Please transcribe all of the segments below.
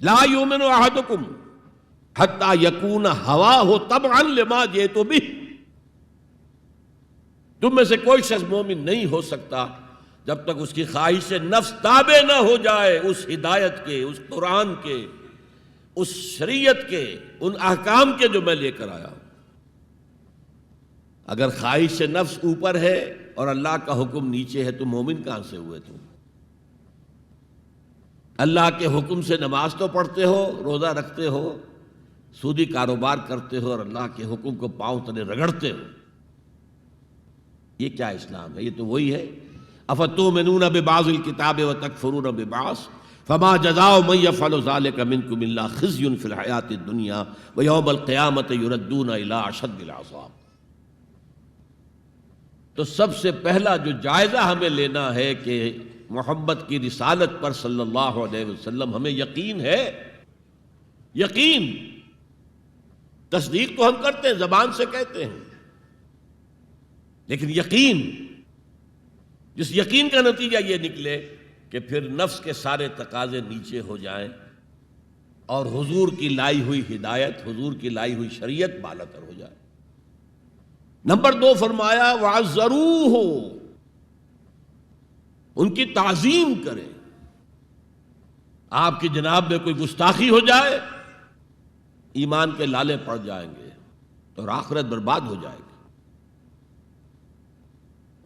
لا یؤمن احدکم حتی یکون ہواہ تبعا لما جئت بہ، تم میں سے کوئی شخص مومن نہیں ہو سکتا جب تک اس کی خواہش نفس تابع نہ ہو جائے اس ہدایت کے، اس قرآن کے، اس شریعت کے، ان احکام کے جو میں لے کر آیا ہوں۔ اگر خواہش نفس اوپر ہے اور اللہ کا حکم نیچے ہے تو مومن کہاں سے ہوئے تم؟ اللہ کے حکم سے نماز تو پڑھتے ہو، روزہ رکھتے ہو، سودی کاروبار کرتے ہو، اور اللہ کے حکم کو پاؤں تلے رگڑتے ہو۔ یہ کیا اسلام ہے؟ یہ تو وہی ہے افتؤمنون ببعض الکتاب وتکفرون ببعض فما جزاء من يفعل ذلك منكم الا خزي في الحیاۃ الدنیا ویوم القیامۃ یردون الی اشد العذاب۔ تو سب سے پہلا جو جائزہ ہمیں لینا ہے کہ محمد کی رسالت پر صلی اللہ علیہ وسلم ہمیں یقین ہے، یقین، تصدیق تو ہم کرتے ہیں، زبان سے کہتے ہیں، لیکن یقین، جس یقین کا نتیجہ یہ نکلے کہ پھر نفس کے سارے تقاضے نیچے ہو جائیں اور حضور کی لائی ہوئی ہدایت، حضور کی لائی ہوئی شریعت بالاتر ہو جائے۔ نمبر 2 فرمایا وَعَزَّرُوهُ، ان کی تعظیم کریں۔ آپ کی جناب میں کوئی گستاخی ہو جائے، ایمان کے لالے پڑ جائیں گے اور آخرت برباد ہو جائے گی۔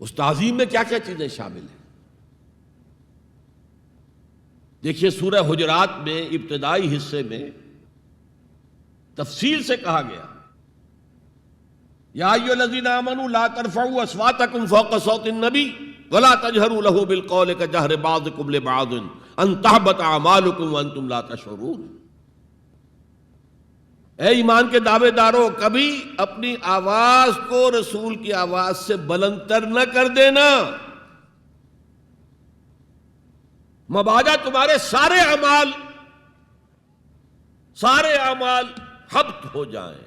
اس تعظیم میں کیا کیا چیزیں شامل ہیں؟ دیکھیے سورہ حجرات میں ابتدائی حصے میں تفصیل سے کہا گیا یا ایھا الذین آمنوا لا ترفعوا اصواتکم فوق صوت النبی ولا تجہروا له بالقول کجہر بعضکم لبعض ان تحبط اعمالکم وانتم لا تشعرون۔ اے ایمان کے دعوے دارو، کبھی اپنی آواز کو رسول کی آواز سے بلند تر نہ کر دینا، مبادا تمہارے سارے اعمال حبط ہو جائیں۔